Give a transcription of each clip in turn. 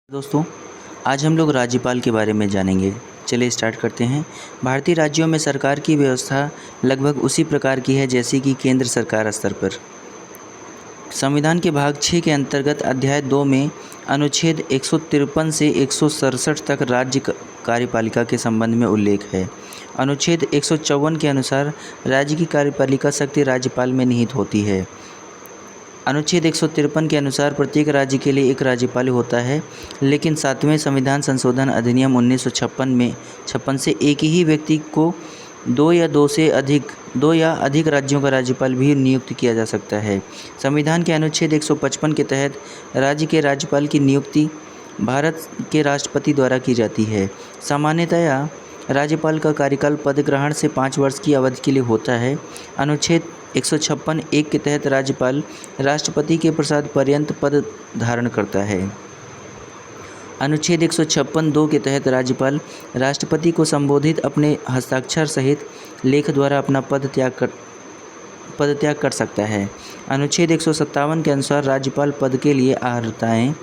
दोस्तों, आज हम लोग राज्यपाल के बारे में जानेंगे। चलिए स्टार्ट करते हैं। भारतीय राज्यों में सरकार की व्यवस्था लगभग उसी प्रकार की है जैसी कि केंद्र सरकार स्तर पर। संविधान के भाग 6 के अंतर्गत अध्याय 2 में अनुच्छेद 153 से 167 तक राज्य कार्यपालिका के संबंध में उल्लेख है। अनुच्छेद 154 के अनुसार राज्य की कार्यपालिका शक्ति राज्यपाल में निहित होती है। अनुच्छेद 153 के अनुसार प्रत्येक राज्य के लिए एक राज्यपाल होता है, लेकिन 7वें संविधान संशोधन अधिनियम 1956 से एक ही व्यक्ति को दो या अधिक राज्यों का राज्यपाल भी नियुक्त किया जा सकता है। संविधान के अनुच्छेद 155 के तहत राज्य के राज्यपाल की नियुक्ति भारत के राष्ट्रपति द्वारा की जाती है। सामान्यतया राज्यपाल का कार्यकाल पदग्रहण से 5 वर्ष की अवधि के लिए होता है। अनुच्छेद 156(1) के तहत राज्यपाल राष्ट्रपति के प्रसाद पर्यंत पद धारण करता है। अनुच्छेद 156(2) के तहत राज्यपाल राष्ट्रपति को संबोधित अपने हस्ताक्षर सहित लेख द्वारा अपना पद त्याग कर सकता है। अनुच्छेद 157 के अनुसार राज्यपाल पद के लिए अर्हताएँ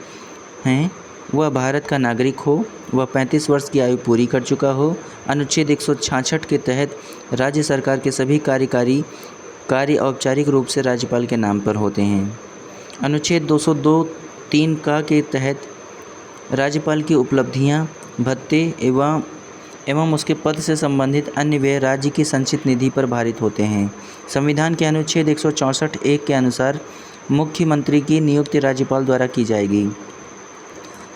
हैं: वह भारत का नागरिक हो, वह 35 वर्ष की आयु पूरी कर चुका हो। अनुच्छेद 166 के तहत राज्य सरकार के सभी कार्य औपचारिक रूप से राज्यपाल के नाम पर होते हैं। अनुच्छेद 202(3) के तहत राज्यपाल की उपलब्धियां, भत्ते एवं उसके पद से संबंधित अन्य व्यय राज्य की संचित निधि पर भारित होते हैं। संविधान के अनुच्छेद 164(1) के अनुसार मुख्यमंत्री की नियुक्ति राज्यपाल द्वारा की जाएगी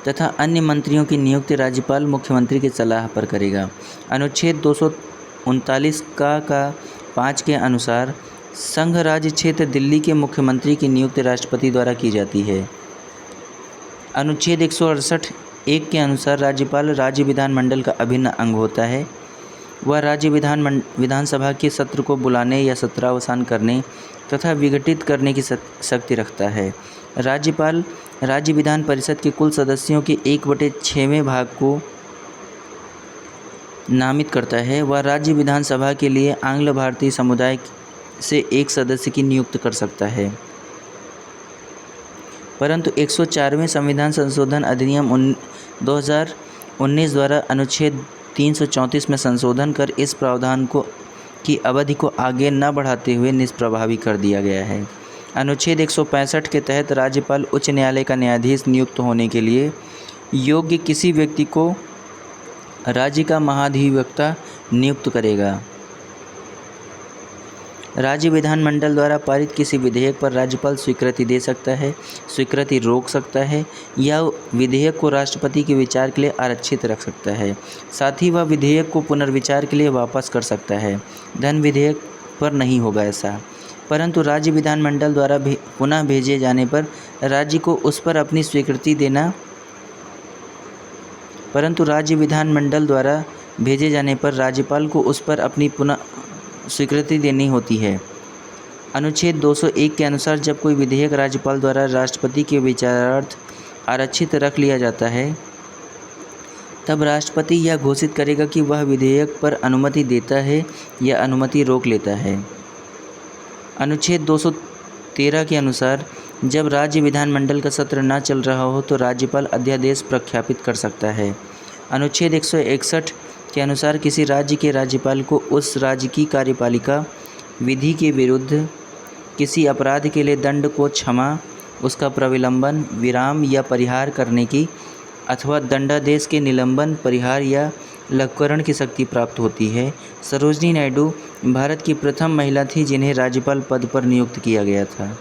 तथा अन्य मंत्रियों की नियुक्ति राज्यपाल मुख्यमंत्री की सलाह पर करेगा। अनुच्छेद 239 का 5 के अनुसार संघ राज्य क्षेत्र दिल्ली के मुख्यमंत्री की नियुक्ति राष्ट्रपति द्वारा की जाती है। अनुच्छेद 168(1) के अनुसार राज्यपाल राज्य विधानमंडल का अभिन्न अंग होता है। वह राज्य विधानसभा के सत्र को बुलाने या सत्रावसान करने तथा विघटित करने की शक्ति रखता है। राज्यपाल राज्य विधान परिषद के कुल सदस्यों के 1/6वें भाग को नामित करता है। वह राज्य विधानसभा के लिए आंग्ल भारतीय समुदाय से एक सदस्य की नियुक्त कर सकता है। परंतु 104वें संविधान संशोधन अधिनियम 2019 द्वारा अनुच्छेद 334 में संशोधन कर इस प्रावधान की अवधि को आगे न बढ़ाते हुए निष्प्रभावी कर दिया गया है। अनुच्छेद 165 के तहत राज्यपाल उच्च न्यायालय का न्यायाधीश नियुक्त होने के लिए योग्य किसी व्यक्ति को राज्य का महाधिवक्ता नियुक्त करेगा। राज्य विधानमंडल द्वारा पारित किसी विधेयक पर राज्यपाल स्वीकृति दे सकता है, स्वीकृति रोक सकता है या विधेयक को राष्ट्रपति के विचार के लिए आरक्षित रख सकता है। साथ ही वह विधेयक को पुनर्विचार के लिए वापस कर सकता है। धन विधेयक पर नहीं होगा ऐसा, परंतु राज्य विधानमंडल द्वारा पुनः भेजे जाने पर राज्य को उस पर अपनी स्वीकृति देना राज्यपाल को उस पर अपनी पुनः स्वीकृति देनी होती है। अनुच्छेद 201 के अनुसार जब कोई विधेयक राज्यपाल द्वारा राष्ट्रपति के विचारार्थ आरक्षित रख लिया जाता है, तब राष्ट्रपति यह घोषित करेगा कि वह विधेयक पर अनुमति देता है या अनुमति रोक लेता है। अनुच्छेद 213 के अनुसार जब राज्य विधानमंडल का सत्र न चल रहा हो तो राज्यपाल अध्यादेश प्रख्यापित कर सकता है। अनुच्छेद 161 के अनुसार किसी राज्य के राज्यपाल को उस राज्य की कार्यपालिका विधि के विरुद्ध किसी अपराध के लिए दंड को क्षमा, उसका प्रविलंबन, विराम या परिहार करने की अथवा दंडादेश के निलंबन, परिहार या लघुकरण की शक्ति प्राप्त होती है। सरोजिनी नायडू भारत की प्रथम महिला थी जिन्हें राज्यपाल पद पर नियुक्त किया गया था।